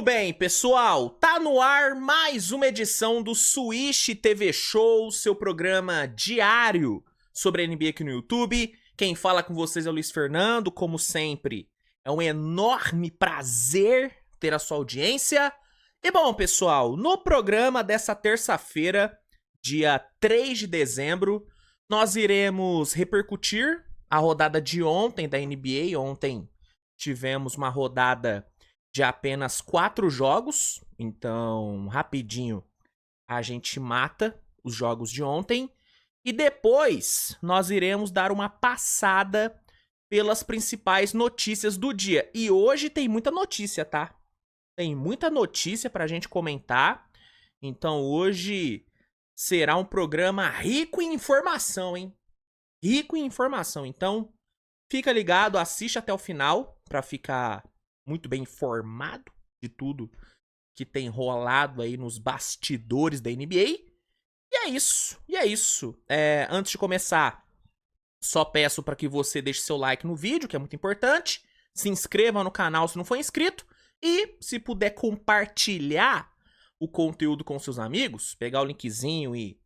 Muito bem, pessoal, tá no ar mais uma edição do Swish TV Show, seu programa diário sobre a NBA aqui no YouTube. Quem fala com vocês é o Luiz Fernando, como sempre, é um enorme prazer ter a sua audiência. E bom, pessoal, no programa dessa terça-feira, dia 3 de dezembro, nós iremos repercutir a rodada de ontem da NBA. Ontem tivemos uma rodada de apenas 4 jogos, então rapidinho a gente mata os jogos de ontem e depois nós iremos dar uma passada pelas principais notícias do dia. E hoje tem muita notícia, tá? Tem muita notícia pra gente comentar, então hoje será um programa rico em informação, hein? Rico em informação, então fica ligado, assiste até o final pra ficar muito bem informado de tudo que tem rolado aí nos bastidores da NBA. E é isso. Antes de começar, só peço para que você deixe seu like no vídeo, que é muito importante. Se inscreva no canal se não for inscrito. E se puder compartilhar o conteúdo com seus amigos, pegar o linkzinho e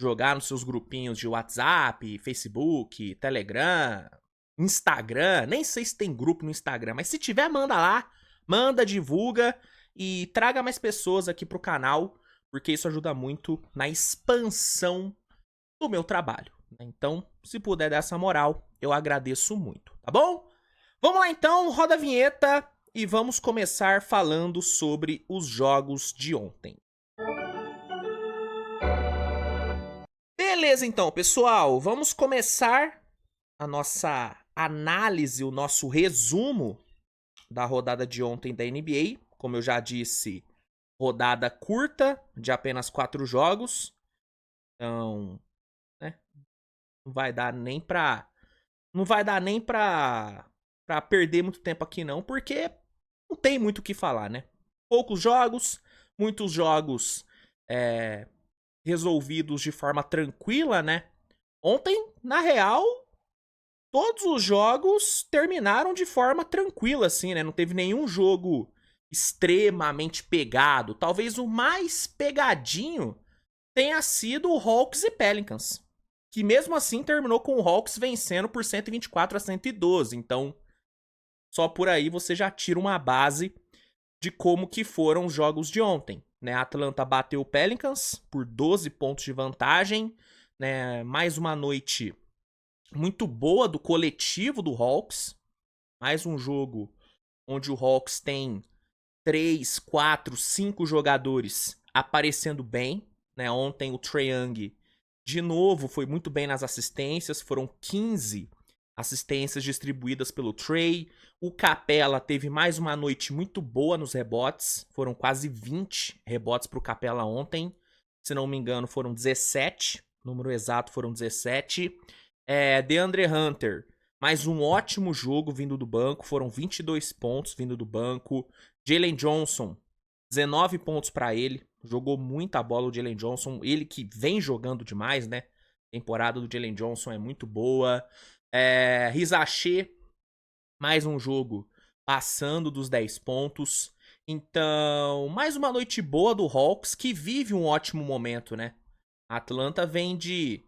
jogar nos seus grupinhos de WhatsApp, Facebook, Telegram, Instagram, nem sei se tem grupo no Instagram, mas se tiver, manda lá, manda, divulga e traga mais pessoas aqui pro canal, porque isso ajuda muito na expansão do meu trabalho. Então, se puder dar essa moral, eu agradeço muito, tá bom? Vamos lá então, roda a vinheta e vamos começar falando sobre os jogos de ontem. Beleza então, pessoal, vamos começar a nossa análise, o nosso resumo da rodada de ontem da NBA. Como eu já disse, rodada curta, de apenas 4 jogos. Então, né, não vai dar nem pra perder muito tempo aqui não, porque não tem muito o que falar, né? Poucos jogos, muitos jogos resolvidos de forma tranquila, né? Ontem, na real, todos os jogos terminaram de forma tranquila, assim, né? Não teve nenhum jogo extremamente pegado. Talvez o mais pegadinho tenha sido o Hawks e Pelicans, que mesmo assim terminou com o Hawks vencendo por 124-112. Então, só por aí você já tira uma base de como que foram os jogos de ontem, né? A Atlanta bateu o Pelicans por 12 pontos de vantagem, né? Mais uma noite muito boa do coletivo do Hawks. Mais um jogo onde o Hawks tem 3, 4, 5 jogadores aparecendo bem, né? Ontem o Trae Young, de novo, foi muito bem nas assistências. Foram 15 assistências distribuídas pelo Trae. O Capela teve mais uma noite muito boa nos rebotes. Foram quase 20 rebotes para o Capela ontem. Se não me engano, foram 17. O número exato foram 17. DeAndre Hunter, mais um ótimo jogo vindo do banco. Foram 22 pontos vindo do banco. Jalen Johnson, 19 pontos para ele. Jogou muita bola o Jalen Johnson. Ele que vem jogando demais, né? A temporada do Jalen Johnson é muito boa. Riz Achê, mais um jogo passando dos 10 pontos. Então, mais uma noite boa do Hawks, que vive um ótimo momento, né? A Atlanta vem de,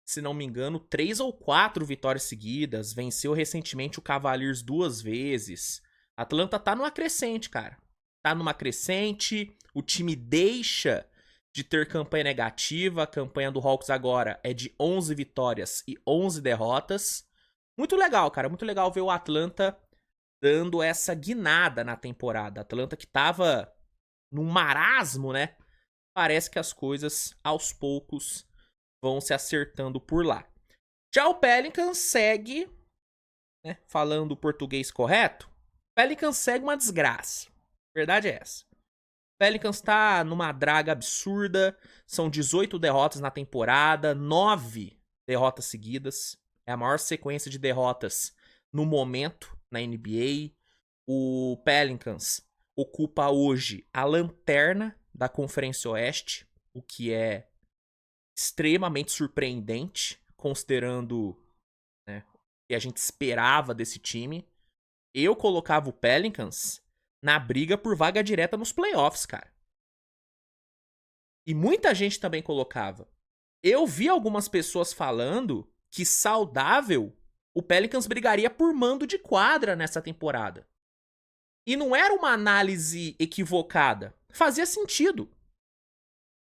se não me engano, 3 ou 4 vitórias seguidas. Venceu recentemente o Cavaliers 2 vezes. A Atlanta tá numa crescente, cara. Tá numa crescente. O time deixa de ter campanha negativa. A campanha do Hawks agora é de 11 vitórias e 11 derrotas. Muito legal, cara. Muito legal ver o Atlanta dando essa guinada na temporada. A Atlanta que tava num marasmo, né? Parece que as coisas, aos poucos, vão se acertando por lá. Já o Pelicans segue, né, falando o português correto, o Pelicans segue uma desgraça. A verdade é essa. O Pelicans tá numa draga absurda. São 18 derrotas na temporada, 9 derrotas seguidas. É a maior sequência de derrotas no momento na NBA. O Pelicans ocupa hoje a lanterna da Conferência Oeste, o que é extremamente surpreendente, considerando, né, o que a gente esperava desse time. Eu colocava o Pelicans na briga por vaga direta nos playoffs, cara. E muita gente também colocava. Eu vi algumas pessoas falando que saudável o Pelicans brigaria por mando de quadra nessa temporada. E não era uma análise equivocada. Fazia sentido.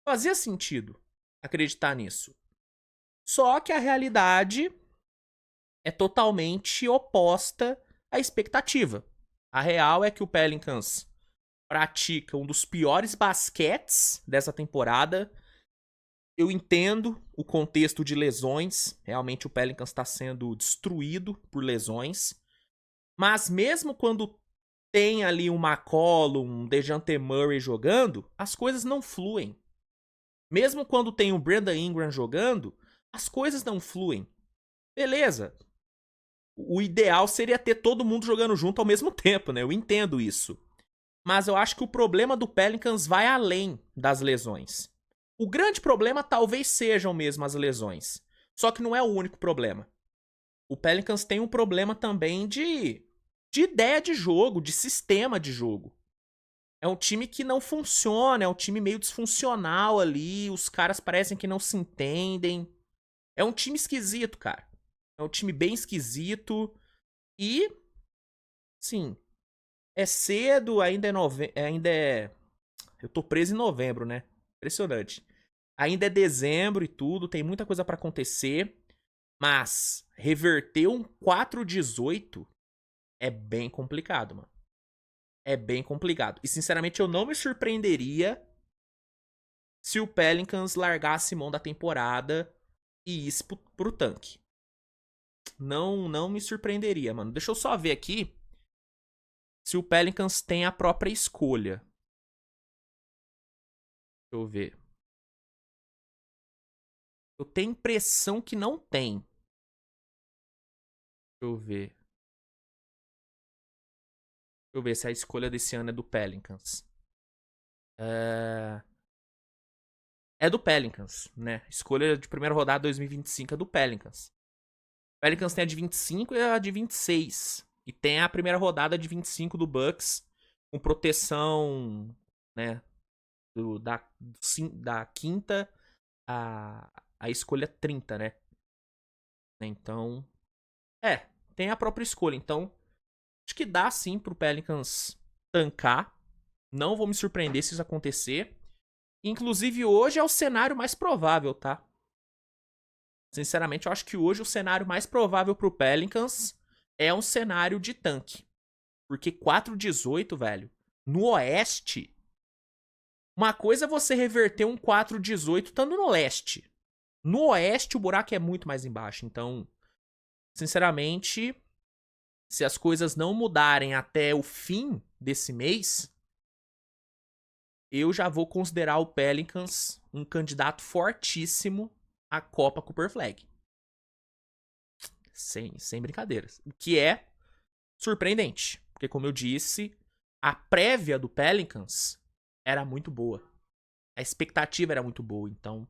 Fazia sentido acreditar nisso. Só que a realidade é totalmente oposta à expectativa. A real é que o Pelicans pratica um dos piores basquetes dessa temporada. Eu entendo o contexto de lesões. Realmente o Pelicans está sendo destruído por lesões. Mas mesmo quando tem ali um McCollum, um DeJounte Murray jogando, as coisas não fluem. Mesmo quando tem o Brandon Ingram jogando, as coisas não fluem. Beleza. O ideal seria ter todo mundo jogando junto ao mesmo tempo, né? Eu entendo isso. Mas eu acho que o problema do Pelicans vai além das lesões. O grande problema talvez sejam mesmo as lesões. Só que não é o único problema. O Pelicans tem um problema também de ideia de jogo, de sistema de jogo. É um time que não funciona, é um time meio disfuncional ali, os caras parecem que não se entendem. É um time esquisito, cara. É um time bem esquisito e, sim, é cedo, ainda é... Eu tô preso em novembro, né? Impressionante. Ainda é dezembro e tudo, tem muita coisa pra acontecer, mas reverter um 4-18 é bem complicado, mano. É bem complicado. E, sinceramente, eu não me surpreenderia se o Pelicans largasse mão da temporada e isso pro tanque. Não me surpreenderia, mano. Deixa eu só ver aqui se o Pelicans tem a própria escolha. Deixa eu ver. Eu tenho impressão que não tem. Deixa eu ver. Deixa eu ver se a escolha desse ano é do Pelicans. É do Pelicans, né? Escolha de primeira rodada 2025 é do Pelicans. O Pelicans tem a de 25 e a de 26. E tem a primeira rodada de 25 do Bucks, com proteção, né? Da quinta a escolha 30, né? Então, tem a própria escolha. Então, acho que dá sim pro Pelicans tancar. Não vou me surpreender se isso acontecer. Inclusive, hoje é o cenário mais provável, tá? Sinceramente, eu acho que hoje o cenário mais provável pro Pelicans é um cenário de tanque. Porque 4-18, velho, no Oeste... Uma coisa é você reverter um 4-18 estando no Leste. No Oeste, o buraco é muito mais embaixo. Então, sinceramente, se as coisas não mudarem até o fim desse mês, eu já vou considerar o Pelicans um candidato fortíssimo à Copa Cooper Flag. Sem brincadeiras. O que é surpreendente. Porque, como eu disse, a prévia do Pelicans era muito boa. A expectativa era muito boa. Então,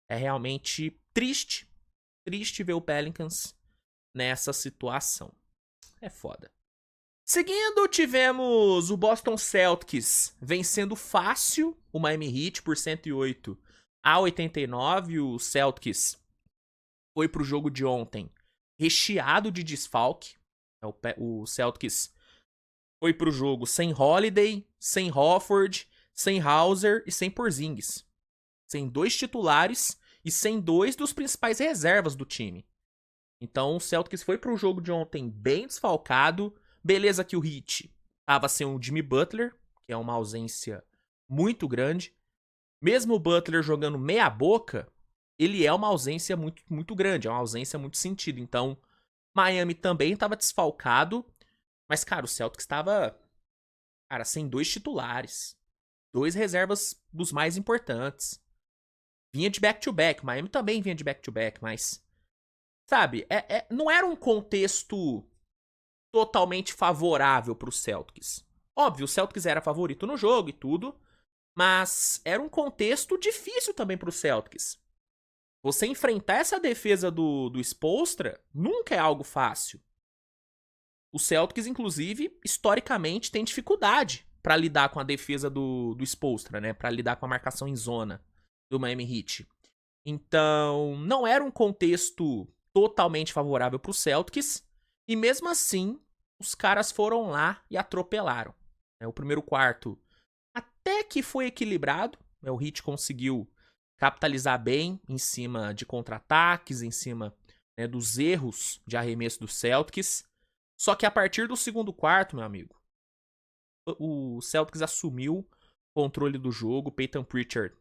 é realmente triste. Triste ver o Pelicans nessa situação. É foda. Seguindo, tivemos o Boston Celtics vencendo fácil o Miami Heat por 108-89. O Celtics foi pro jogo de ontem recheado de desfalque. O Celtics foi pro jogo sem Holiday, sem Horford, sem Hauser e sem Porzingis. Sem 2 titulares e sem 2 dos principais reservas do time. Então o Celtics foi pro jogo de ontem bem desfalcado. Beleza que o Heat tava sem o Jimmy Butler, que é uma ausência muito grande. Mesmo o Butler jogando meia boca, ele é uma ausência muito, muito grande, é uma ausência muito sentida. Então, Miami também estava desfalcado, mas, cara, o Celtics estava, cara, sem 2 titulares, 2 reservas dos mais importantes. Vinha de back-to-back, o Miami também vinha de back-to-back, mas, sabe, não era um contexto totalmente favorável para os Celtics. Óbvio, o Celtics era favorito no jogo e tudo, mas era um contexto difícil também para os Celtics. Você enfrentar essa defesa do Spoelstra nunca é algo fácil. O Celtics, inclusive, historicamente tem dificuldade para lidar com a defesa do Spoelstra, né? Para lidar com a marcação em zona do Miami Heat. Então, não era um contexto totalmente favorável para o Celtics. E mesmo assim, os caras foram lá e atropelaram. O primeiro quarto até que foi equilibrado. O Heat conseguiu capitalizar bem em cima de contra-ataques, em cima, né, dos erros de arremesso do Celtics. Só que a partir do segundo quarto, meu amigo, o Celtics assumiu o controle do jogo. Peyton Pritchard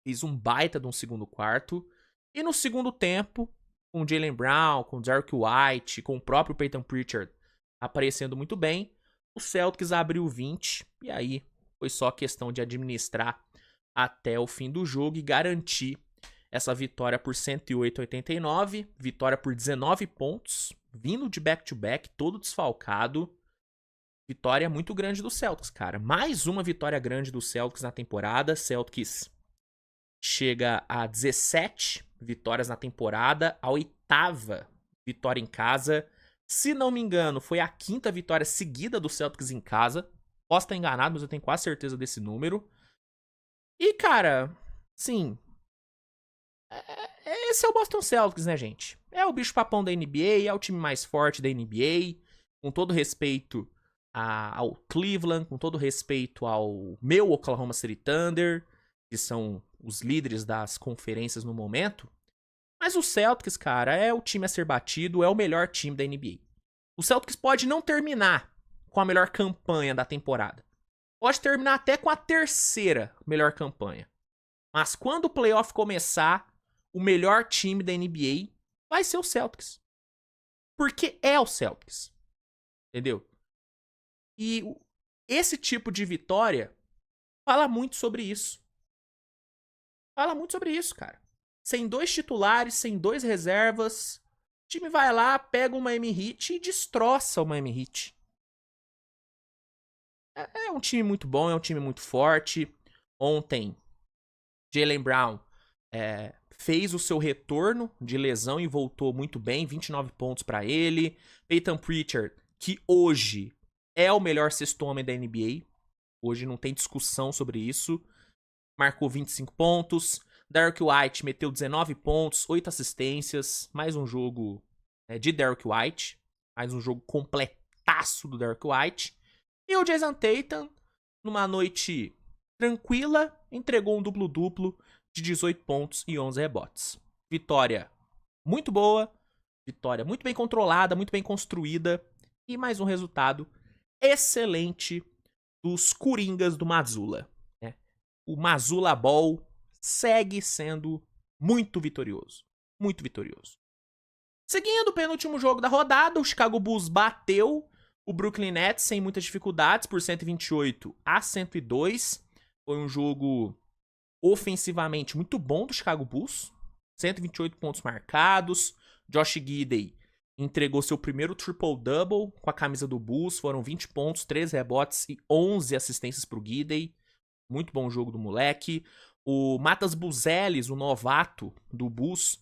fez um baita de um segundo quarto. E no segundo tempo, com o Jaylen Brown, com o Derrick White, com o próprio Peyton Pritchard aparecendo muito bem, o Celtics abriu 20. E aí foi só questão de administrar até o fim do jogo e garantir essa vitória por 108-89. Vitória por 19 pontos, vindo de back-to-back, todo desfalcado. Vitória muito grande do Celtics, cara. Mais uma vitória grande do Celtics na temporada. Celtics chega a 17 vitórias na temporada, a 8ª vitória em casa. Se não me engano, foi a 5ª vitória seguida do Celtics em casa. Posso estar enganado, mas eu tenho quase certeza desse número. E, cara, sim, esse é o Boston Celtics, né, gente? É o bicho-papão da NBA, é o time mais forte da NBA. Com todo respeito ao Cleveland, com todo respeito ao meu Oklahoma City Thunder, que são os líderes das conferências no momento. Mas o Celtics, cara, é o time a ser batido, é o melhor time da NBA. O Celtics pode não terminar com a melhor campanha da temporada. Pode terminar até com a 3ª melhor campanha. Mas quando o playoff começar, o melhor time da NBA vai ser o Celtics. Porque é o Celtics. Entendeu? E esse tipo de vitória fala muito sobre isso. Fala muito sobre isso, cara. Sem 2 titulares, sem 2 reservas, o time vai lá, pega o Miami Heat e destroça o Miami Heat. É um time muito bom, é um time muito forte. Ontem, Jaylen Brown fez o seu retorno de lesão e voltou muito bem, 29 pontos para ele. Peyton Pritchard, que hoje é o melhor sexto homem da NBA. Hoje não tem discussão sobre isso. Marcou 25 pontos. Derrick White meteu 19 pontos, 8 assistências. Mais um jogo de Derrick White. Mais um jogo completaço do Derrick White. E o Jason Tatum, numa noite tranquila, entregou um duplo-duplo de 18 pontos e 11 rebotes. Vitória muito boa, vitória muito bem controlada, muito bem construída. E mais um resultado excelente dos Coringas do Mazzulla. O Mazzulla Ball segue sendo muito vitorioso. Muito vitorioso. Seguindo o penúltimo jogo da rodada, o Chicago Bulls bateu o Brooklyn Nets sem muitas dificuldades por 128-102. Foi um jogo ofensivamente muito bom do Chicago Bulls. 128 pontos marcados. Josh Giddey entregou seu primeiro triple-double com a camisa do Bulls. Foram 20 pontos, 3 rebotes e 11 assistências para o Giddey. Muito bom jogo do moleque. O Matas Buzelis, o novato do Bulls,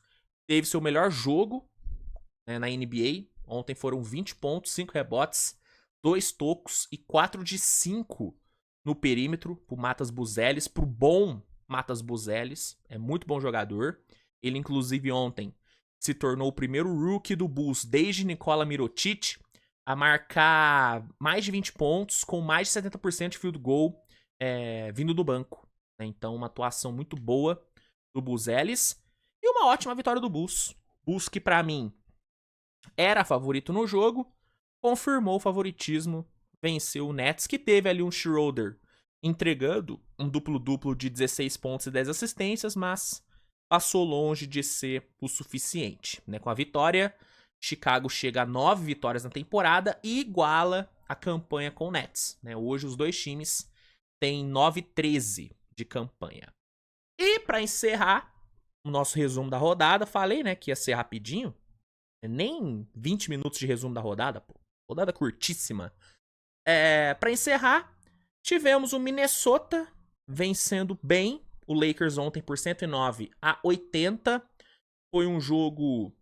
teve seu melhor jogo na NBA. Ontem foram 20 pontos, 5 rebotes, 2 tocos e 4 de 5 no perímetro pro Matas Buzelis, pro bom Matas Buzelis. É muito bom jogador. Ele, inclusive, ontem se tornou o primeiro rookie do Bulls desde Nikola Mirotic a marcar mais de 20 pontos com mais de 70% de field goal vindo do banco. Então, uma atuação muito boa do Buzelis e uma ótima vitória do Bulls. Bulls que, pra mim, era favorito no jogo, confirmou o favoritismo, venceu o Nets, que teve ali um Schroeder entregando um duplo-duplo de 16 pontos e 10 assistências, mas passou longe de ser o suficiente. Com a vitória, Chicago chega a 9 vitórias na temporada e iguala a campanha com o Nets. Hoje os dois times têm 9-13 de campanha. E para encerrar o nosso resumo da rodada, falei que ia ser rapidinho, nem 20 minutos de resumo da rodada, pô. Rodada curtíssima. Para encerrar, tivemos o Minnesota vencendo bem o Lakers ontem por 109-80. Foi um jogo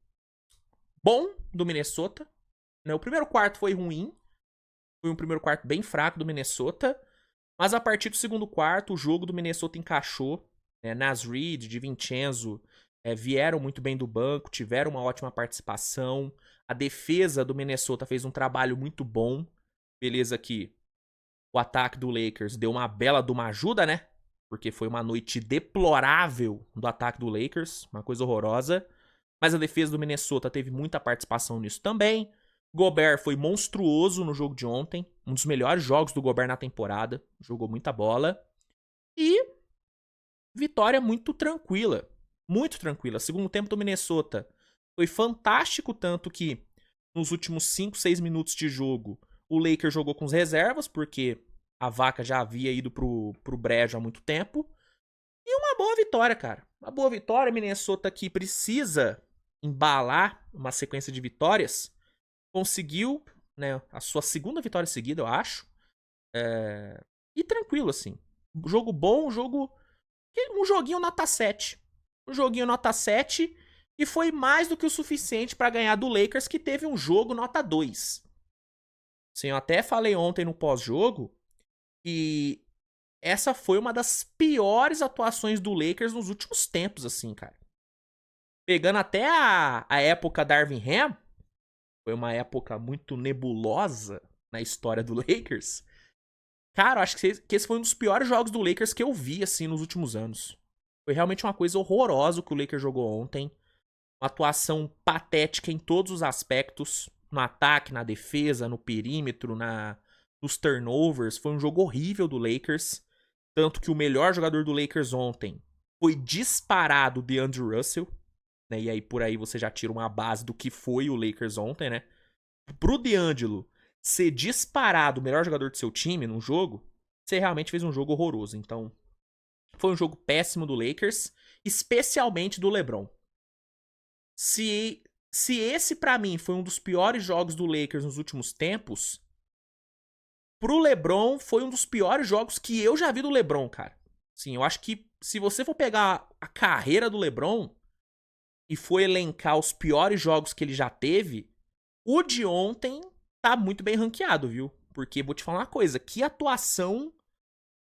bom do Minnesota. Né? O primeiro quarto foi ruim, foi um primeiro quarto bem fraco do Minnesota, mas a partir do segundo quarto, o jogo do Minnesota encaixou. Né? Naz Reid, DiVincenzo vieram muito bem do banco, tiveram uma ótima participação. A defesa do Minnesota fez um trabalho muito bom. Beleza que o ataque do Lakers deu uma bela de uma ajuda, né? Porque foi uma noite deplorável do ataque do Lakers, uma coisa horrorosa. Mas a defesa do Minnesota teve muita participação nisso também. Gobert foi monstruoso no jogo de ontem, um dos melhores jogos do Gobert na temporada, jogou muita bola. E vitória muito tranquila, muito tranquila. Segundo tempo do Minnesota foi fantástico, tanto que nos últimos 5, 6 minutos de jogo o Lakers jogou com as reservas, porque a vaca já havia ido pro brejo há muito tempo. E uma boa vitória, cara. Uma boa vitória. Minnesota que precisa embalar uma sequência de vitórias. Conseguiu, né, a sua segunda vitória seguida, eu acho. E tranquilo, assim. Jogo bom, um joguinho nota 7. Um joguinho nota 7 e foi mais do que o suficiente para ganhar do Lakers, que teve um jogo nota 2. Assim, eu até falei ontem no pós-jogo que essa foi uma das piores atuações do Lakers nos últimos tempos, assim, cara. Pegando até a época Darvin Ham, foi uma época muito nebulosa na história do Lakers. Cara, eu acho que esse foi um dos piores jogos do Lakers que eu vi, assim, nos últimos anos. Foi realmente uma coisa horrorosa o que o Lakers jogou ontem. Uma atuação patética em todos os aspectos. No ataque, na defesa, no perímetro, nos turnovers. Foi um jogo horrível do Lakers. Tanto que o melhor jogador do Lakers ontem foi disparado de Andrew Russell. Né? E aí por aí você já tira uma base do que foi o Lakers ontem, né? Pro D'Angelo ser disparado o melhor jogador do seu time num jogo, você realmente fez um jogo horroroso. Então, foi um jogo péssimo do Lakers, especialmente do LeBron. Se esse pra mim foi um dos piores jogos do Lakers nos últimos tempos, pro LeBron foi um dos piores jogos que eu já vi do LeBron, cara. Sim, eu acho que se você for pegar a carreira do LeBron e for elencar os piores jogos que ele já teve, o de ontem tá muito bem ranqueado, viu? Porque vou te falar uma coisa, que atuação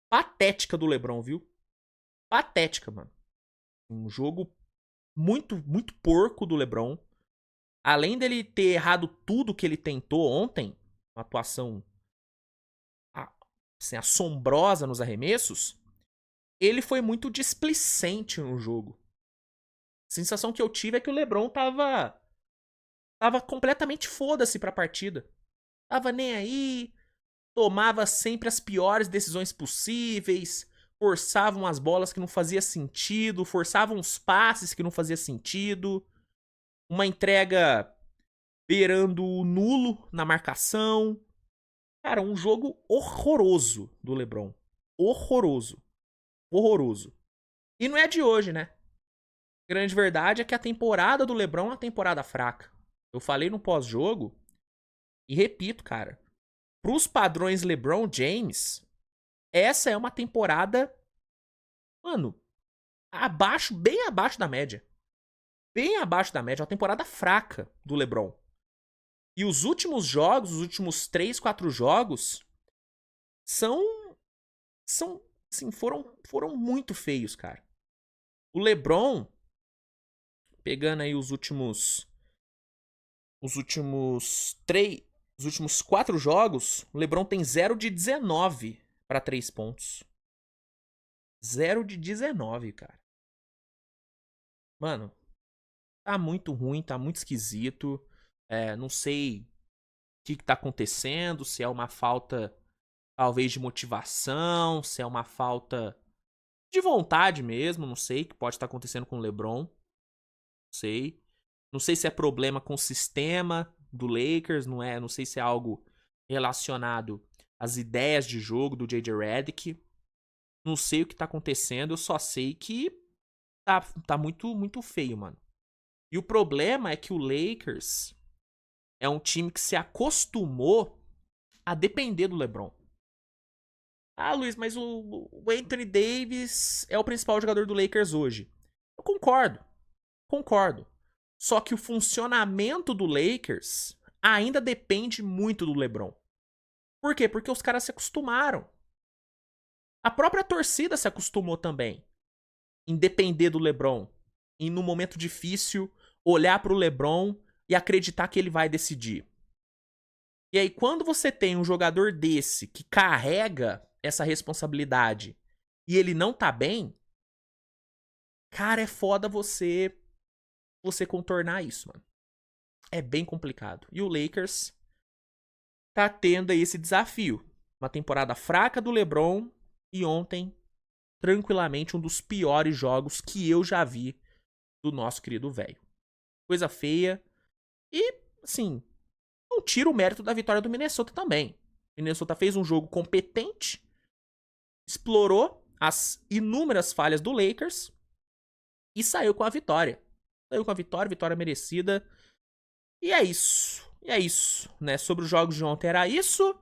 patética do LeBron, viu? Patética, mano. Um jogo muito, muito porco do LeBron. Além dele ter errado tudo que ele tentou ontem, uma atuação assim, assombrosa nos arremessos, ele foi muito displicente no jogo. A sensação que eu tive é que o LeBron tava completamente foda-se pra partida. Tava nem aí, tomava sempre as piores decisões possíveis, forçava umas bolas que não fazia sentido, forçava uns passes que não fazia sentido, uma entrega beirando o nulo na marcação. Cara, um jogo horroroso do LeBron. Horroroso. Horroroso. E não é de hoje, né? A grande verdade é que a temporada do LeBron é uma temporada fraca. Eu falei no pós-jogo e repito, cara. Pros padrões LeBron James, essa é uma temporada, mano, bem abaixo da média. Bem abaixo da média, uma temporada fraca do LeBron. E os últimos jogos, os últimos 3, 4 jogos, assim, foram muito feios, cara. O LeBron, pegando aí os últimos 4 jogos, o LeBron tem 0 de 19 para 3 pontos. 0 de 19, cara. Mano, tá muito ruim, tá muito esquisito. Não sei o que tá acontecendo, se é uma falta, talvez, de motivação, se é uma falta de vontade mesmo, não sei o que pode estar acontecendo com o LeBron. Não sei. Não sei se é problema com o sistema do Lakers, não sei se é algo relacionado às ideias de jogo do J.J. Redick. Não sei o que tá acontecendo, eu só sei que tá muito, muito feio, mano. E o problema é que o Lakers é um time que se acostumou a depender do LeBron. Ah, Luiz, mas o Anthony Davis é o principal jogador do Lakers hoje. Eu concordo. Só que o funcionamento do Lakers ainda depende muito do LeBron. Por quê? Porque os caras se acostumaram. A própria torcida se acostumou também em depender do LeBron. E no momento difícil, olhar pro LeBron e acreditar que ele vai decidir. E aí, quando você tem um jogador desse que carrega essa responsabilidade e ele não tá bem, cara, é foda você contornar isso, mano. É bem complicado. E o Lakers tá tendo aí esse desafio. Uma temporada fraca do LeBron e ontem, tranquilamente, um dos piores jogos que eu já vi do nosso querido velho. Coisa feia. E, assim, não tira o mérito da vitória do Minnesota também. O Minnesota fez um jogo competente, explorou as inúmeras falhas do Lakers e saiu com a vitória. Saiu com a vitória, vitória merecida. E é isso. E é isso, né? Sobre os jogos de ontem era isso.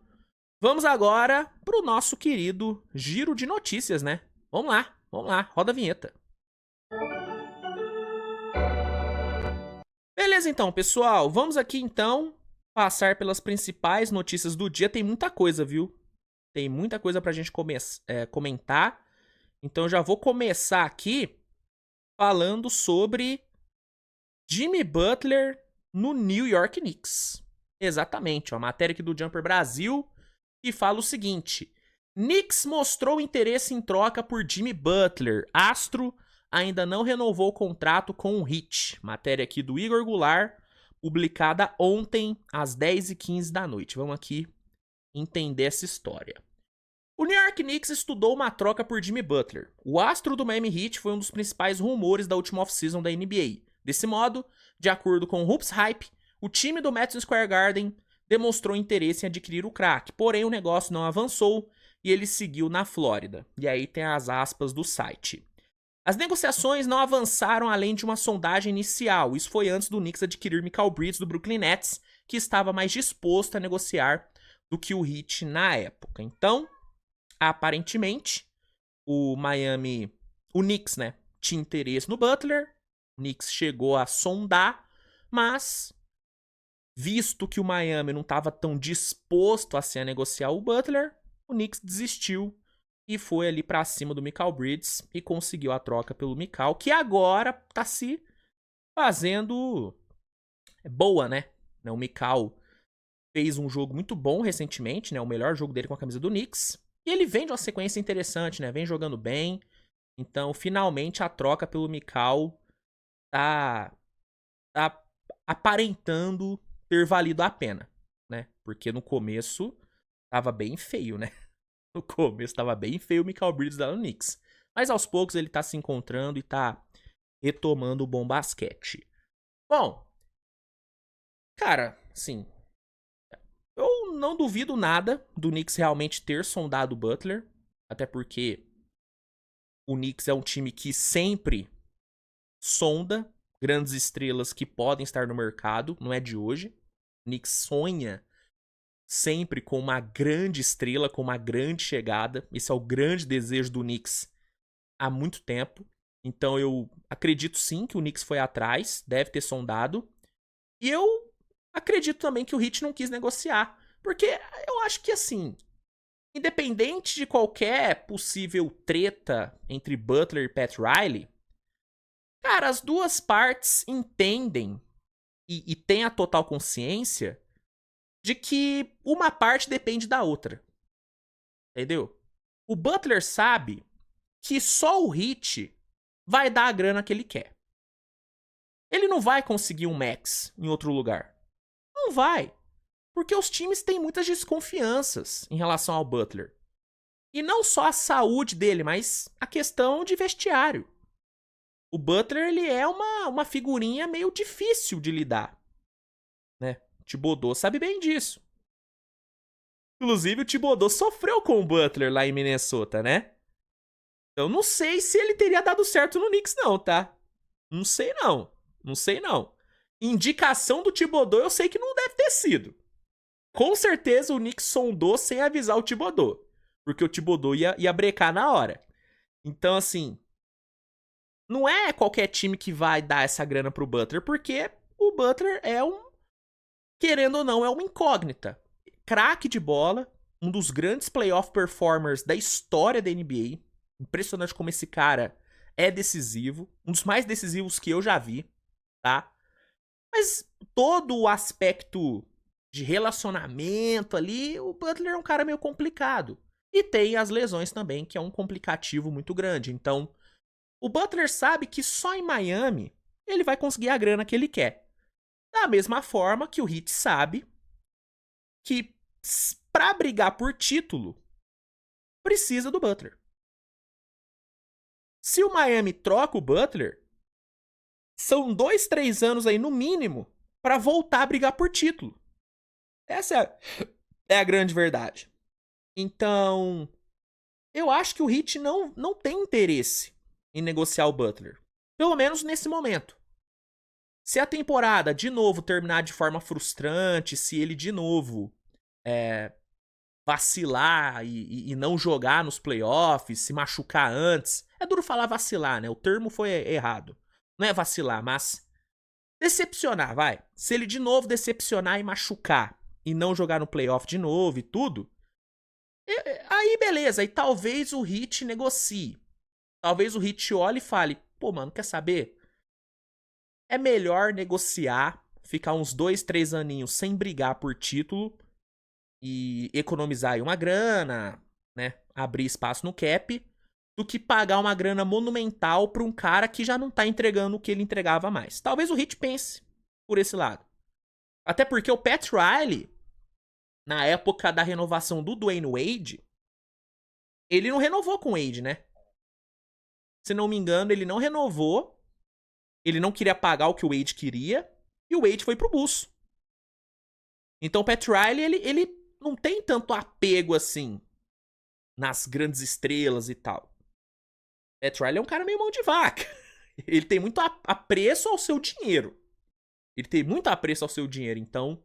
Vamos agora pro nosso querido giro de notícias, né? Vamos lá, roda a vinheta. Beleza então, pessoal, vamos aqui então passar pelas principais notícias do dia. Tem muita coisa, viu? Tem muita coisa pra gente comentar. Então eu já vou começar aqui falando sobre Jimmy Butler no New York Knicks. Exatamente, ó, a matéria aqui do Jumper Brasil que fala o seguinte: Knicks mostrou interesse em troca por Jimmy Butler. Astro ainda não renovou o contrato com o Heat. Matéria aqui do Igor Goulart, publicada ontem às 10h15 da noite. Vamos aqui entender essa história. O New York Knicks estudou uma troca por Jimmy Butler. O astro do Miami Heat foi um dos principais rumores da última off-season da NBA. Desse modo, de acordo com o Hoops Hype, o time do Madison Square Garden demonstrou interesse em adquirir o craque, porém o negócio não avançou e ele seguiu na Flórida. E aí tem as aspas do site. As negociações não avançaram além de uma sondagem inicial. Isso foi antes do Knicks adquirir Mikal Bridges do Brooklyn Nets, que estava mais disposto a negociar do que o Heat na época. Então, aparentemente, o Knicks, né, tinha interesse no Butler. O Knicks chegou a sondar, mas visto que o Miami não estava tão disposto assim a negociar o Butler, o Knicks desistiu e foi ali pra cima do Mikal Bridges e conseguiu a troca pelo Mikal, que agora tá se fazendo boa, né? O Mikal fez um jogo muito bom recentemente, né? O melhor jogo dele com a camisa do Knicks. E ele vem de uma sequência interessante, né? Vem jogando bem. Então, finalmente, a troca pelo Mikal tá aparentando ter valido a pena, né? Porque no começo tava bem feio, né? No começo tava bem feio o Mikal Bridges lá no Knicks. Mas aos poucos ele tá se encontrando e tá retomando o bom basquete. Bom, cara, assim, eu não duvido nada do Knicks realmente ter sondado o Butler. Até porque o Knicks é um time que sempre sonda grandes estrelas que podem estar no mercado. Não é de hoje. O Knicks sonha sempre com uma grande estrela, com uma grande chegada. Esse é o grande desejo do Knicks há muito tempo. Então eu acredito sim que o Knicks foi atrás, deve ter sondado. E eu acredito também que o Heat não quis negociar. Porque eu acho que assim, independente de qualquer possível treta entre Butler e Pat Riley, cara, as duas partes entendem e têm a total consciência de que uma parte depende da outra. Entendeu? O Butler sabe que só o Heat vai dar a grana que ele quer. Ele não vai conseguir um max em outro lugar. Não vai. Porque os times têm muitas desconfianças em relação ao Butler. E não só a saúde dele, mas a questão de vestiário. O Butler, ele é uma figurinha meio difícil de lidar. Né? Thibodeau sabe bem disso. Inclusive, o Thibodeau sofreu com o Butler lá em Minnesota, né? Eu não sei se ele teria dado certo no Knicks, não, tá? Não sei, não. Não sei, não. Indicação do Thibodeau eu sei que não deve ter sido. Com certeza o Knicks sondou sem avisar o Thibodeau. Porque o Thibodeau ia brecar na hora. Então, assim, não é qualquer time que vai dar essa grana pro Butler, porque o Butler é querendo ou não, é uma incógnita. Craque de bola, um dos grandes playoff performers da história da NBA. Impressionante como esse cara é decisivo. Um dos mais decisivos que eu já vi, tá? Mas todo o aspecto de relacionamento ali, o Butler é um cara meio complicado. E tem as lesões também, que é um complicativo muito grande. Então, o Butler sabe que só em Miami ele vai conseguir a grana que ele quer. Da mesma forma que o Heat sabe que pra brigar por título, precisa do Butler. Se o Miami troca o Butler, são 2, 3 anos aí no mínimo pra voltar a brigar por título. Essa é a grande verdade. Então, eu acho que o Heat não tem interesse em negociar o Butler. Pelo menos nesse momento. Se a temporada de novo terminar de forma frustrante, se ele de novo vacilar e não jogar nos playoffs, se machucar antes. É duro falar vacilar, né? O termo foi errado. Não é vacilar, mas decepcionar, vai. Se ele de novo decepcionar e machucar e não jogar no playoff de novo e tudo, aí beleza, aí talvez o Heat negocie. Talvez o Heat olhe e fale, pô, mano, quer saber? É melhor negociar, ficar uns 2, 3 aninhos sem brigar por título e economizar aí uma grana, né? Abrir espaço no cap, do que pagar uma grana monumental pra um cara que já não tá entregando o que ele entregava mais. Talvez o Heat pense por esse lado. Até porque o Pat Riley, na época da renovação do Dwayne Wade, ele não renovou com o Wade, né? Se não me engano, ele não renovou. Ele não queria pagar o que o Wade queria. E o Wade foi pro buço. Então o Pat Riley, ele não tem tanto apego assim nas grandes estrelas e tal. Pat Riley é um cara meio mão de vaca. Ele tem muito apreço ao seu dinheiro. Ele tem muito apreço ao seu dinheiro. Então,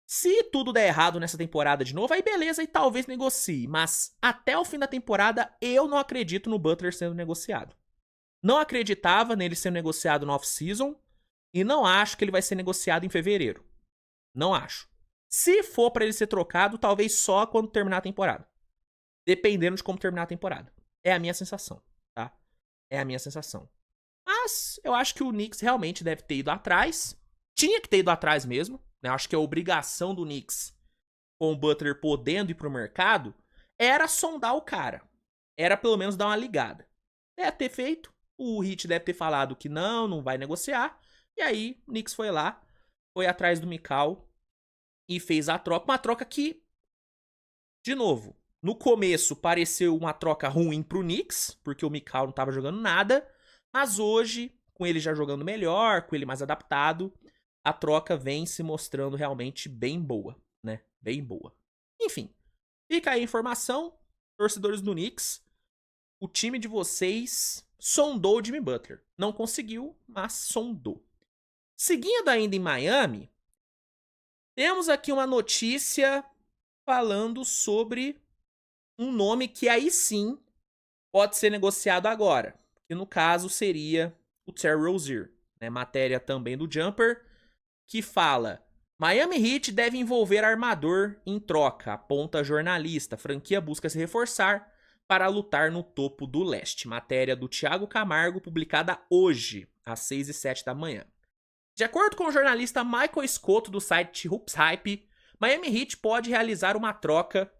se tudo der errado nessa temporada de novo, aí beleza, e talvez negocie. Mas até o fim da temporada, eu não acredito no Butler sendo negociado. Não acreditava nele sendo negociado no off-season. E não acho que ele vai ser negociado em fevereiro. Não acho. Se for pra ele ser trocado, talvez só quando terminar a temporada. Dependendo de como terminar a temporada. É a minha sensação, tá? É a minha sensação. Mas eu acho que o Knicks realmente deve ter ido atrás. Tinha que ter ido atrás mesmo. Né? Eu acho que a obrigação do Knicks, com o Butler podendo ir pro mercado, era sondar o cara. Era pelo menos dar uma ligada. Deve ter feito. O Heat deve ter falado que não vai negociar. E aí o Knicks foi lá, foi atrás do Mikal e fez a troca. Uma troca que, de novo, no começo pareceu uma troca ruim pro Knicks, porque o Mikal não tava jogando nada. Mas hoje, com ele já jogando melhor, com ele mais adaptado, a troca vem se mostrando realmente bem boa, né? Bem boa. Enfim, fica aí a informação, torcedores do Knicks. O time de vocês sondou o Jimmy Butler. Não conseguiu, mas sondou. Seguindo ainda em Miami, temos aqui uma notícia falando sobre um nome que aí sim pode ser negociado agora. Que no caso seria o Terry Rozier. Né? Matéria também do Jumper, que fala: Miami Heat deve envolver armador em troca, aponta jornalista. Franquia busca se reforçar para lutar no topo do leste. Matéria do Thiago Camargo, publicada hoje, às 6h07 da manhã. De acordo com o jornalista Michael Scotto do site Hoops Hype, Miami Heat pode realizar uma troca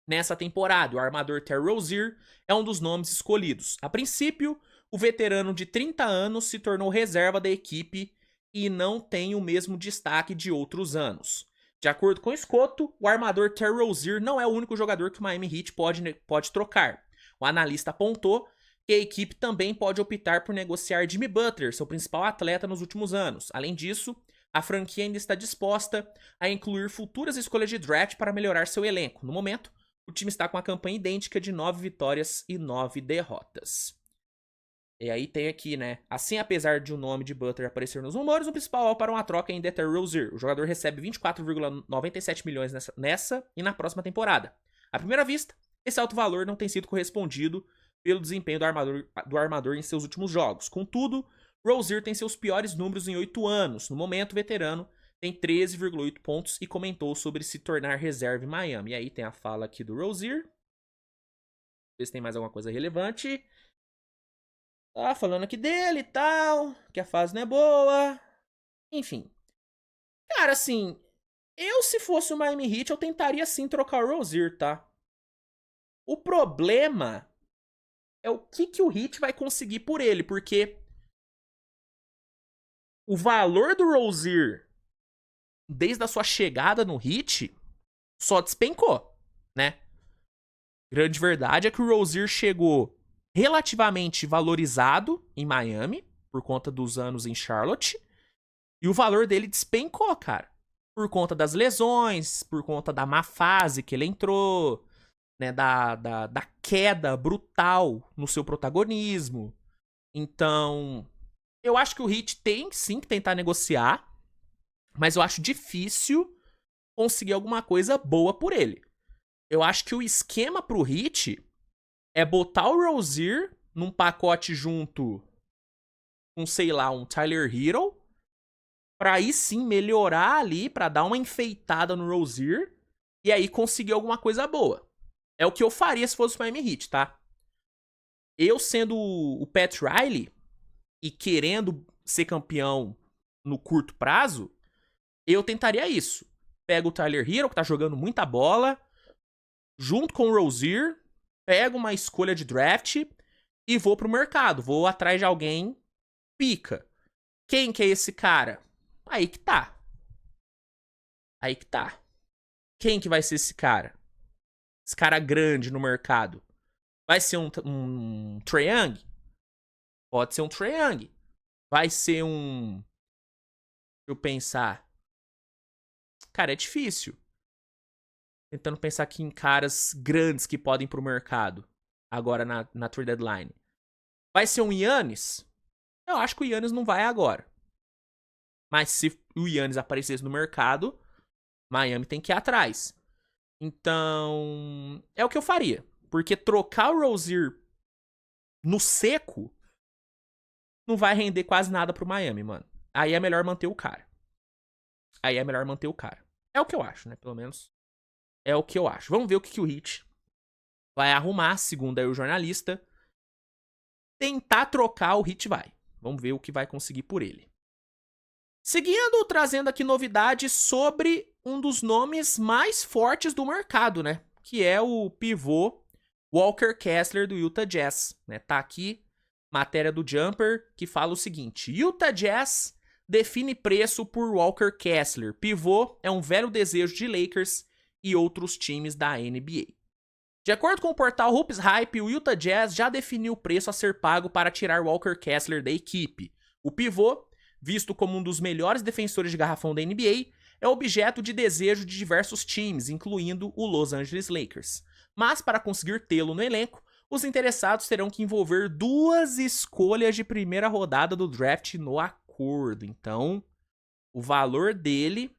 nessa temporada. O armador Terry Rozier é um dos nomes escolhidos. A princípio, o veterano de 30 anos se tornou reserva da equipe e não tem o mesmo destaque de outros anos. De acordo com Scotto, o armador Terry Rozier não é o único jogador que o Miami Heat pode trocar. O analista apontou que a equipe também pode optar por negociar Jimmy Butler, seu principal atleta nos últimos anos. Além disso, a franquia ainda está disposta a incluir futuras escolhas de draft para melhorar seu elenco. No momento, o time está com uma campanha idêntica de 9 vitórias e 9 derrotas. E aí tem aqui, né? Assim, apesar de o nome de Butler aparecer nos rumores, o principal alvo para uma troca ainda é Terry Rozier. O jogador recebe 24,97 milhões nessa e na próxima temporada. À primeira vista, esse alto valor não tem sido correspondido pelo desempenho do armador em seus últimos jogos. Contudo, Rozier tem seus piores números em 8 anos. No momento, o veterano tem 13,8 pontos e comentou sobre se tornar reserva em Miami. E aí tem a fala aqui do Rozier. Ver se tem mais alguma coisa relevante. Tá falando aqui dele e tal, que a fase não é boa. Enfim. Cara, assim, eu se fosse o Miami Heat, eu tentaria sim trocar o Rozier, tá? O problema é o que o Heat vai conseguir por ele, porque o valor do Rozier desde a sua chegada no Heat só despencou, né? Grande verdade é que o Rozier chegou relativamente valorizado em Miami por conta dos anos em Charlotte e o valor dele despencou, cara, por conta das lesões, por conta da má fase que ele entrou, né, da queda brutal no seu protagonismo. Então, eu acho que o Heat tem sim que tentar negociar, mas eu acho difícil conseguir alguma coisa boa por ele. Eu acho que o esquema pro Heat é botar o Rozier num pacote junto com, sei lá, um Tyler Hero, pra aí sim melhorar ali, pra dar uma enfeitada no Rozier e aí conseguir alguma coisa boa. É o que eu faria se fosse o Miami Heat, tá? Eu sendo o Pat Riley e querendo ser campeão no curto prazo, eu tentaria isso. Pega o Tyler Hero, que tá jogando muita bola, junto com o Rozier, pego uma escolha de draft e vou pro mercado. Vou atrás de alguém pica. Quem que é esse cara? Aí que tá. Aí que tá. Quem que vai ser esse cara? Esse cara grande no mercado. Vai ser um Trae Young? Pode ser um Trae Young. Vai ser um... Deixa eu pensar. Cara, é difícil. Tentando pensar aqui em caras grandes que podem ir pro mercado. Agora na trade deadline. Vai ser um Giannis? Eu acho que o Giannis não vai agora. Mas se o Giannis aparecesse no mercado, Miami tem que ir atrás. Então, é o que eu faria. Porque trocar o Rozier no seco não vai render quase nada pro Miami, mano. Aí é melhor manter o cara. Aí é melhor manter o cara. É o que eu acho, né? Pelo menos é o que eu acho. Vamos ver o que o Heat vai arrumar, segundo aí o jornalista. Tentar trocar, o Heat vai. Vamos ver o que vai conseguir por ele. Seguindo, trazendo aqui novidades sobre um dos nomes mais fortes do mercado, né? Que é o pivô Walker Kessler do Utah Jazz, né? Tá aqui matéria do Jumper que fala o seguinte: Utah Jazz define preço por Walker Kessler. Pivô é um velho desejo de Lakers e outros times da NBA. De acordo com o portal Hoops Hype, o Utah Jazz já definiu o preço a ser pago para tirar Walker Kessler da equipe. O pivô, visto como um dos melhores defensores de garrafão da NBA, é objeto de desejo de diversos times, incluindo o Los Angeles Lakers. Mas para conseguir tê-lo no elenco, os interessados terão que envolver 2 escolhas de primeira rodada do draft no acordo. Então, o valor dele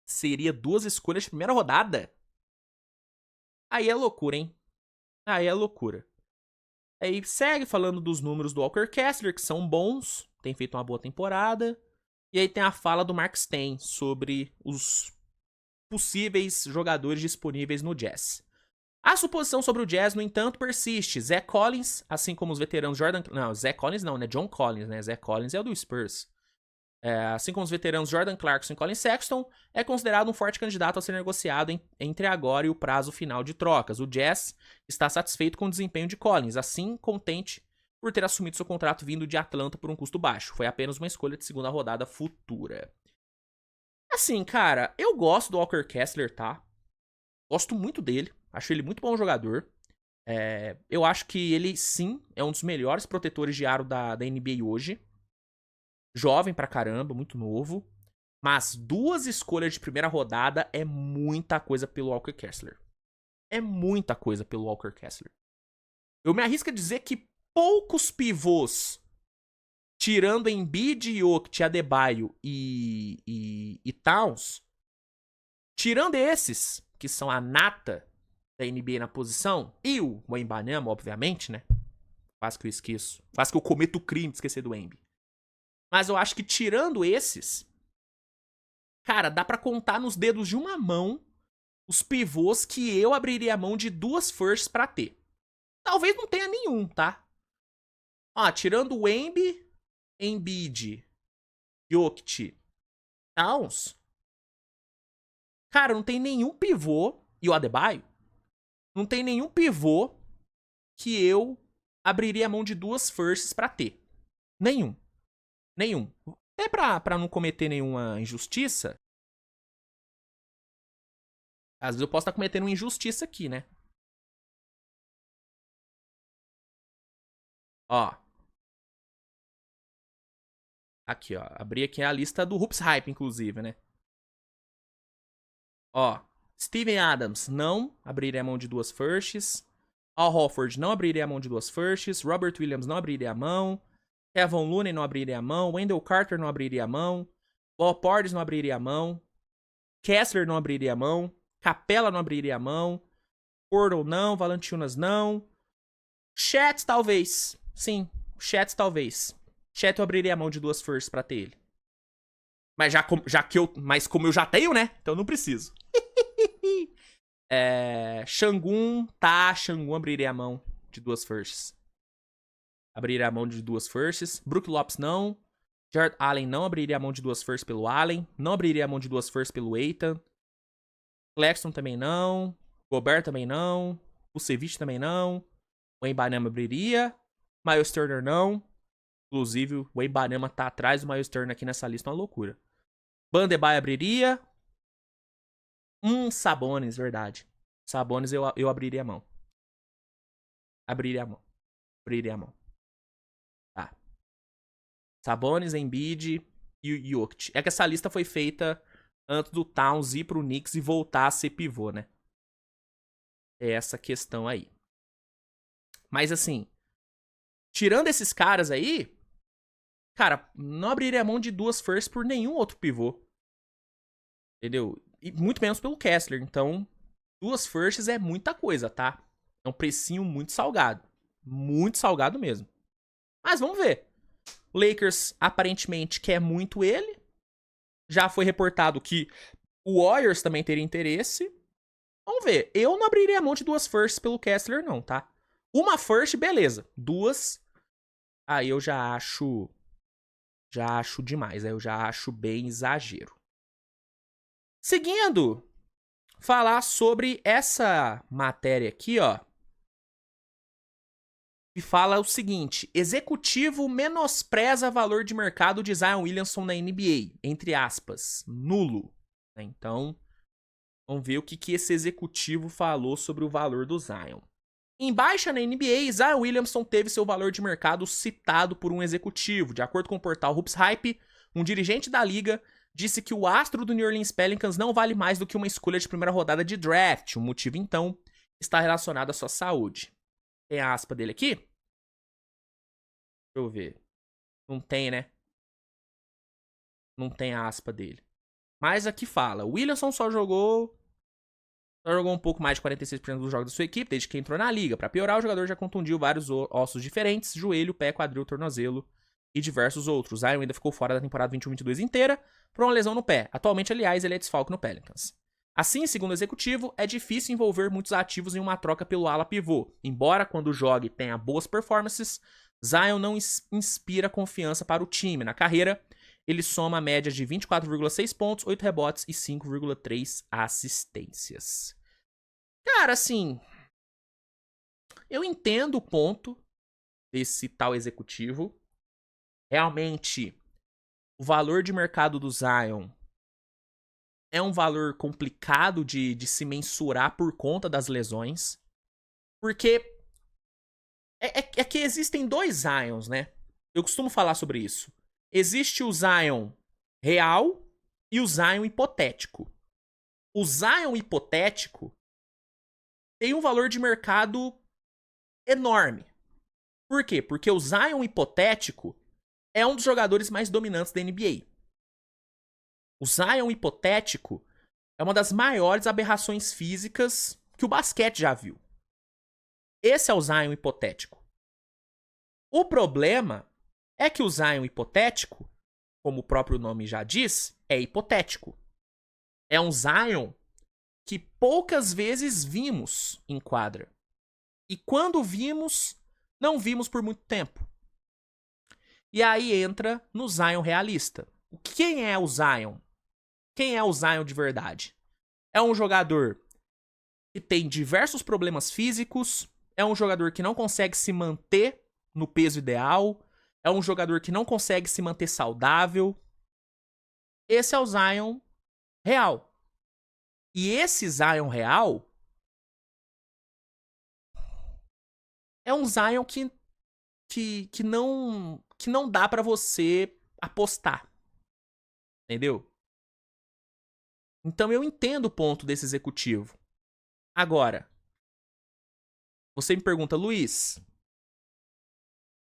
seria 2 escolhas de primeira rodada? Aí é loucura, hein? Aí é loucura. Aí segue falando dos números do Walker Kessler, que são bons, tem feito uma boa temporada. E aí tem a fala do Mark Stein sobre os possíveis jogadores disponíveis no Jazz. A suposição sobre o Jazz, no entanto, persiste. Zach Collins, assim como os veteranos Jordan... Não, Zach Collins não, né? John Collins, né? Zach Collins é o do Spurs. Assim como os veteranos Jordan Clarkson e Colin Sexton, é considerado um forte candidato a ser negociado entre agora e o prazo final de trocas. O Jazz está satisfeito com o desempenho de Collins, assim contente por ter assumido seu contrato vindo de Atlanta por um custo baixo. Foi apenas uma escolha de segunda rodada futura. Assim, cara, eu gosto do Walker Kessler, tá? Gosto muito dele, acho ele muito bom jogador. Eu acho que ele, sim, é um dos melhores protetores de aro da NBA hoje. Jovem pra caramba, muito novo. Mas 2 escolhas de primeira rodada é muita coisa pelo Walker Kessler. É muita coisa pelo Walker Kessler. Eu me arrisco a dizer que poucos pivôs, tirando Embiid, Jokic, Adebayo e Towns, tirando esses, que são a nata da NBA na posição, e o Wembanyama, obviamente, né? Quase que eu esqueço. Quase que eu cometo o crime de esquecer do Embi. Mas eu acho que tirando esses, Cara, dá pra contar nos dedos de uma mão os pivôs que eu abriria a mão de 2 firsts pra ter. Talvez não tenha nenhum, tá? Ó, tirando o Embiid, Jokic, Towns, cara, não tem nenhum pivô, e o Adebayo, não tem nenhum pivô que eu abriria a mão de 2 firsts pra ter. Nenhum. Nenhum. Até pra não cometer nenhuma injustiça. Às vezes eu posso estar cometendo uma injustiça aqui, né? Ó. Aqui, ó. Abri aqui a lista do Hoops Hype, inclusive, né? Ó. Steven Adams, não abriria a mão de 2 firsts. Al Horford, não abriria a mão de 2 firsts. Robert Williams, não abriria a mão. Kevin Looney, não abriria a mão. Wendell Carter, não abriria a mão. Bob Portis, não abriria a mão. Kessler, não abriria a mão. Capela, não abriria a mão. Portal, não. Valanciunas, não. Chat, talvez. Sim, Chat, talvez. Chat, eu abriria a mão de 2 firsts pra ter ele. Mas mas como eu já tenho, né? Então eu não preciso. Şangun, tá. Şangun abriria a mão de 2 firsts. Abriria a mão de 2 firsts. Brook Lopes, não. Jared Allen, não abriria a mão de 2 firsts pelo Allen. Não abriria a mão de 2 firsts pelo Eitan. Claxton também não. Gobert também não. Vucevic também não. O Wembanyama abriria. Miles Turner não. Inclusive, o Wembanyama tá atrás do Miles Turner aqui nessa lista, uma loucura. Bam Adebayo abriria. Sabonis, verdade. Sabonis eu abriria a mão. Abriria a mão. Abriria a mão. Tá. Sabonis, Embiid e Jokic. É que essa lista foi feita antes do Towns ir pro Knicks e voltar a ser pivô, né? É essa questão aí. Mas assim, tirando esses caras aí, cara, não abriria a mão de 2 firsts por nenhum outro pivô. Entendeu? E muito menos pelo Kessler. Então, 2 firsts é muita coisa, tá? É um precinho muito salgado. Muito salgado mesmo. Mas vamos ver. O Lakers aparentemente quer muito ele. Já foi reportado que o Warriors também teria interesse. Vamos ver. Eu não abriria a mão de 2 firsts pelo Kessler, não, tá? Uma first, beleza. 2, aí eu já acho demais. Aí eu já acho bem exagero. Seguindo, falar sobre essa matéria aqui, ó. E fala o seguinte: executivo menospreza valor de mercado de Zion Williamson na NBA, entre aspas, nulo. Então, vamos ver o que esse executivo falou sobre o valor do Zion. Em baixa na NBA, Zion Williamson teve seu valor de mercado citado por um executivo. De acordo com o portal Hoops Hype, um dirigente da liga disse que o astro do New Orleans Pelicans não vale mais do que uma escolha de primeira rodada de draft. O motivo, então, está relacionado à sua saúde. Tem a aspa dele aqui? Deixa eu ver. Não tem, né? Não tem a aspa dele. Mas aqui fala: o Williamson só jogou um pouco mais de 46% dos jogos da sua equipe desde que entrou na liga. Para piorar, o jogador já contundiu vários ossos diferentes: joelho, pé, quadril, tornozelo e diversos outros. Zion ainda ficou fora da temporada 21-22 inteira por uma lesão no pé. Atualmente, aliás, ele é desfalque no Pelicans. Assim, segundo o executivo, é difícil envolver muitos ativos em uma troca pelo ala pivô. Embora quando jogue tenha boas performances, Zion não inspira confiança para o time. Na carreira, ele soma a média de 24,6 pontos, 8 rebotes e 5,3 assistências. Cara, assim, eu entendo o ponto desse tal executivo. Realmente, o valor de mercado do Zion é um valor complicado de se mensurar por conta das lesões. Porque é que existem 2 Zions, né? Eu costumo falar sobre isso. Existe o Zion real e o Zion hipotético. O Zion hipotético tem um valor de mercado enorme. Por quê? Porque o Zion hipotético é um dos jogadores mais dominantes da NBA. O Zion hipotético é uma das maiores aberrações físicas que o basquete já viu. Esse é o Zion hipotético. O problema é que o Zion hipotético, como o próprio nome já diz, é hipotético. É um Zion que poucas vezes vimos em quadra. E quando vimos, não vimos por muito tempo. E aí entra no Zion realista. Quem é o Zion? Quem é o Zion de verdade? É um jogador que tem diversos problemas físicos, é um jogador que não consegue se manter no peso ideal, é um jogador que não consegue se manter saudável. Esse é o Zion real. E esse Zion real é um Zion que não dá pra você apostar. Entendeu? Então eu entendo o ponto desse executivo. Agora, você me pergunta, Luiz,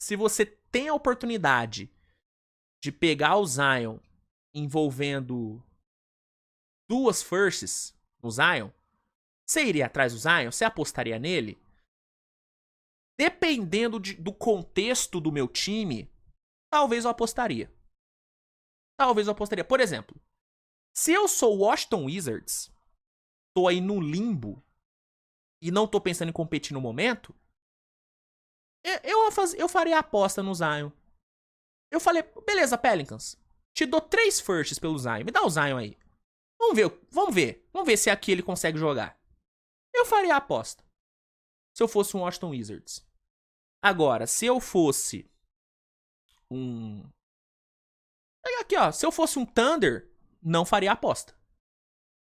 se você tem a oportunidade de pegar o Zion envolvendo 2 firsts no Zion, você iria atrás do Zion? Você apostaria nele? Dependendo do contexto do meu time, talvez eu apostaria. Talvez eu apostaria. Por exemplo, se eu sou o Washington Wizards, tô aí no limbo e não tô pensando em competir no momento, eu faria a aposta no Zion. Eu falei, beleza, Pelicans, te dou 3 firsts pelo Zion, me dá o Zion aí. Vamos ver se aqui ele consegue jogar. Eu faria a aposta. Se eu fosse um Washington Wizards. Agora, se eu fosse um... Aqui, ó. Se eu fosse um Thunder, não faria a aposta.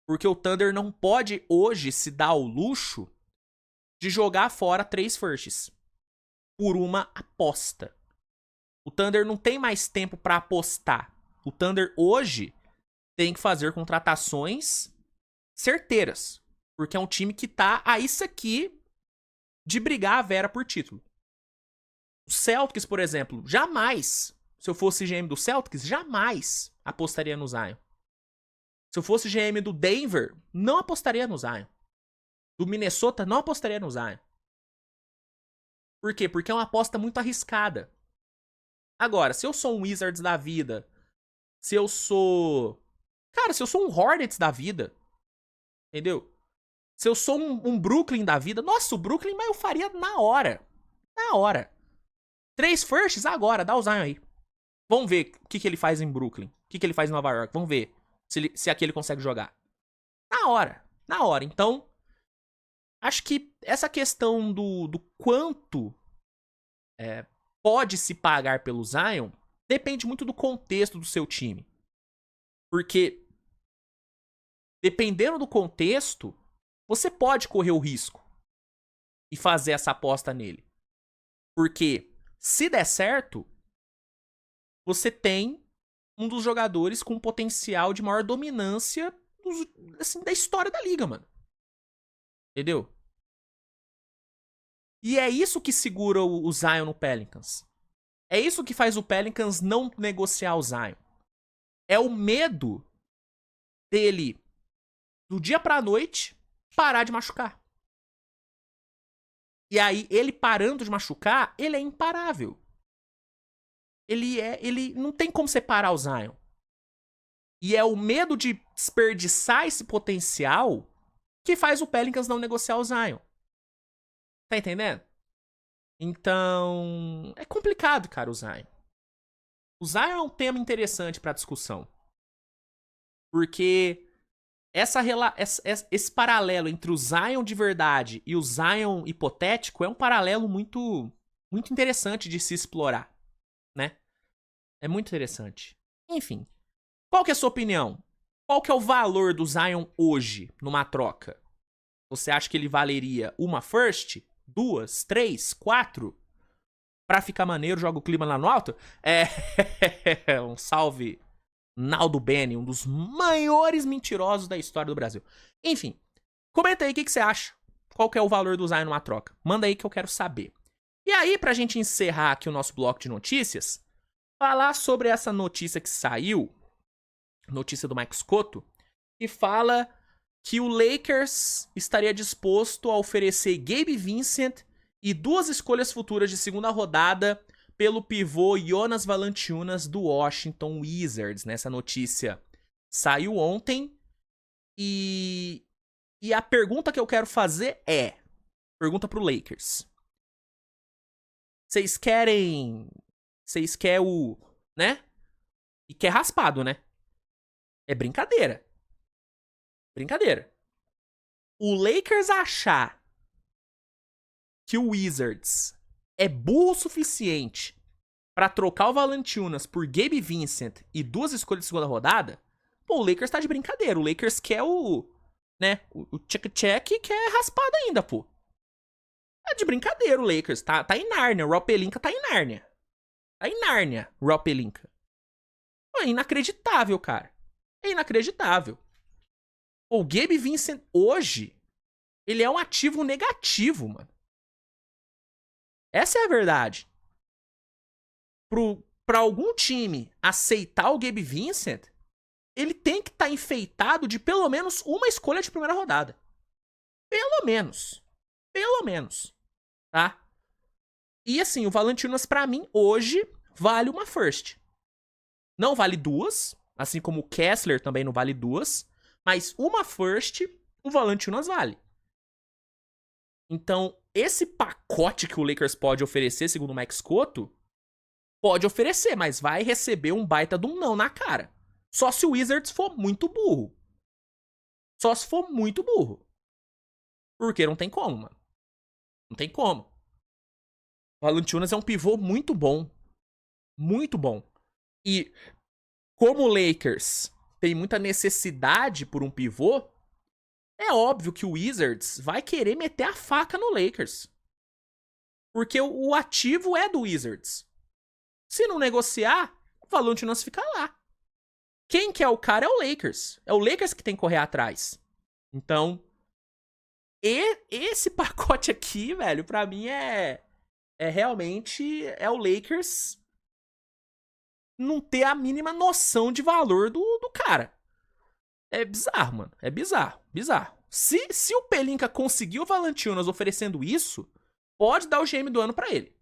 Porque o Thunder não pode hoje se dar o luxo de jogar fora 3 firsts por uma aposta. O Thunder não tem mais tempo pra apostar. O Thunder hoje tem que fazer contratações certeiras. Porque é um time que tá a isso aqui de brigar a Vera por título. O Celtics, por exemplo, jamais, se eu fosse GM do Celtics, jamais apostaria no Zion. Se eu fosse GM do Denver, não apostaria no Zion. Do Minnesota, não apostaria no Zion. Por quê? Porque é uma aposta muito arriscada. Agora, se eu sou um Wizards da vida, se eu sou... Cara, se eu sou um Hornets da vida, entendeu? Se eu sou um Brooklyn da vida, nossa, o Brooklyn, mas eu faria na hora. Na hora. 3 firsts agora, dá o Zion aí. Vamos ver o que ele faz em Brooklyn. O que ele faz em Nova York. Vamos ver se aqui ele consegue jogar. Na hora. Na hora. Então, acho que essa questão do quanto pode se pagar pelo Zion depende muito do contexto do seu time. Porque, dependendo do contexto, você pode correr o risco e fazer essa aposta nele. Porque, se der certo, você tem um dos jogadores com potencial de maior dominância assim, da história da liga, mano. Entendeu? E é isso que segura o Zion no Pelicans. É isso que faz o Pelicans não negociar o Zion. É o medo dele, do dia pra noite, parar de machucar. E aí, ele parando de machucar, ele é imparável. Ele não tem como separar o Zion. E é o medo de desperdiçar esse potencial que faz o Pelicans não negociar o Zion. Tá entendendo? Então, é complicado, cara, o Zion. O Zion é um tema interessante pra discussão. Porque esse paralelo entre o Zion de verdade e o Zion hipotético é um paralelo muito, muito interessante de se explorar, né? É muito interessante. Enfim, qual que é a sua opinião? Qual que é o valor do Zion hoje numa troca? Você acha que ele valeria uma first? 2, 3, 4? Pra ficar maneiro, joga o clima lá no alto? Um salve Naldo Beni, um dos maiores mentirosos da história do Brasil. Enfim, comenta aí o que você acha. Qual que é o valor do Zion numa troca? Manda aí que eu quero saber. E aí, pra gente encerrar aqui o nosso bloco de notícias, falar sobre essa notícia que saiu, notícia do Mike Scotto, que fala que o Lakers estaria disposto a oferecer Gabe Vincent e 2 escolhas futuras de segunda rodada pelo pivô Jonas Valanciunas do Washington Wizards. Essa notícia saiu ontem E a pergunta que eu quero fazer é... Pergunta pro Lakers. Vocês querem o... né? E quer raspado, né? É brincadeira. Brincadeira. O Lakers achar que o Wizards é burro o suficiente pra trocar o Valanciunas por Gabe Vincent e 2 escolhas de segunda rodada, pô, o Lakers tá de brincadeira. O Lakers quer o... né? O check-check e quer raspado ainda, pô. É de brincadeira o Lakers. Tá em Nárnia. O Rob Pelinka tá em Nárnia. Tá em Nárnia, o Rob Pelinka. É inacreditável, cara. É inacreditável. O Gabe Vincent hoje, ele é um ativo negativo, mano. Essa é a verdade. Pra algum time aceitar o Gabe Vincent, ele tem que estar enfeitado de pelo menos uma escolha de primeira rodada. Pelo menos. Pelo menos. Tá? E assim, o Valanciunas pra mim, hoje, vale uma first. Não vale 2, assim como o Kessler também não vale 2, mas uma first, o Valanciunas vale. Então, esse pacote que o Lakers pode oferecer, segundo o Max Cotto, pode oferecer, mas vai receber um baita de um não na cara. Só se o Wizards for muito burro. Só se for muito burro. Porque não tem como, mano. Não tem como. O Valanciunas é um pivô muito bom. Muito bom. E como o Lakers tem muita necessidade por um pivô, é óbvio que o Wizards vai querer meter a faca no Lakers. Porque o ativo é do Wizards. Se não negociar, o Valanciunas fica lá. Quem quer o cara é o Lakers. É o Lakers que tem que correr atrás. Então, esse pacote aqui, velho, pra mim é realmente o Lakers não ter a mínima noção de valor do cara. É bizarro, mano. É bizarro. Bizarro. Se o Pelinka conseguiu o Valanciunas oferecendo isso, pode dar o GM do ano pra ele.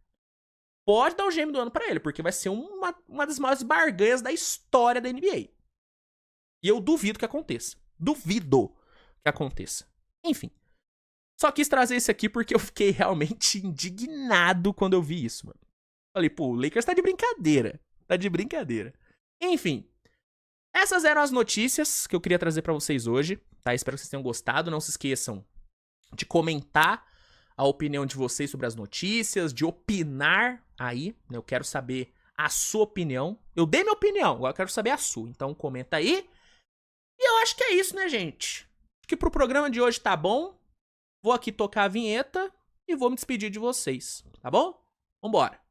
Pode dar o GM do ano pra ele, porque vai ser uma das maiores barganhas da história da NBA. E eu duvido que aconteça. Duvido que aconteça. Enfim. Só quis trazer isso aqui porque eu fiquei realmente indignado quando eu vi isso, mano. Falei, pô, o Lakers tá de brincadeira. Tá de brincadeira. Enfim. Essas eram as notícias que eu queria trazer pra vocês hoje, tá? Espero que vocês tenham gostado. Não se esqueçam de comentar a opinião de vocês sobre as notícias, de opinar aí, né? Eu quero saber a sua opinião. Eu dei minha opinião, agora eu quero saber a sua. Então comenta aí. E eu acho que é isso, né, gente? Acho que pro programa de hoje tá bom. Vou aqui tocar a vinheta e vou me despedir de vocês, tá bom? Vambora.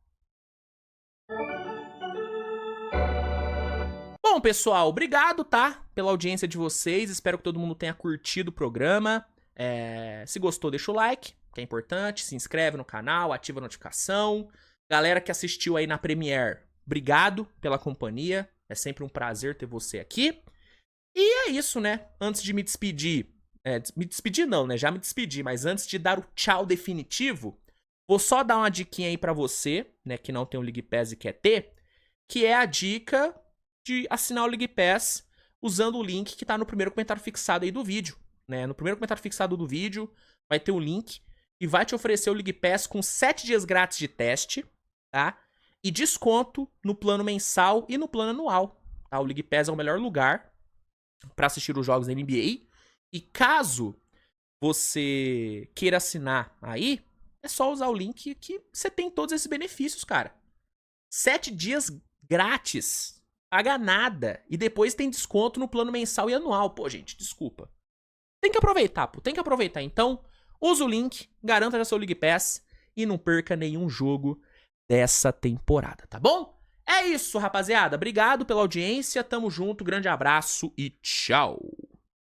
Bom, pessoal, obrigado, tá? Pela audiência de vocês. Espero que todo mundo tenha curtido o programa. Se gostou, deixa o like, que é importante. Se inscreve no canal, ativa a notificação. Galera que assistiu aí na Premiere, obrigado pela companhia. É sempre um prazer ter você aqui. E é isso, né? Antes de me despedir... me despedir não, né? Já me despedi. Mas antes de dar o tchau definitivo, vou só dar uma diquinha aí pra você, né? Que não tem o League Pass e quer ter. Que é a dica de assinar o League Pass usando o link que tá no primeiro comentário fixado aí do vídeo, né? No primeiro comentário fixado do vídeo vai ter o link e vai te oferecer o League Pass com 7 dias grátis de teste, tá? E desconto no plano mensal e no plano anual, tá? O League Pass é o melhor lugar pra assistir os jogos da NBA. E caso você queira assinar aí, é só usar o link que você tem todos esses benefícios, cara. 7 dias grátis. Paga nada. E depois tem desconto no plano mensal e anual. Pô, gente, desculpa. Tem que aproveitar, pô. Tem que aproveitar. Então, usa o link, garanta já seu League Pass e não perca nenhum jogo dessa temporada, tá bom? É isso, rapaziada. Obrigado pela audiência. Tamo junto. Grande abraço e tchau.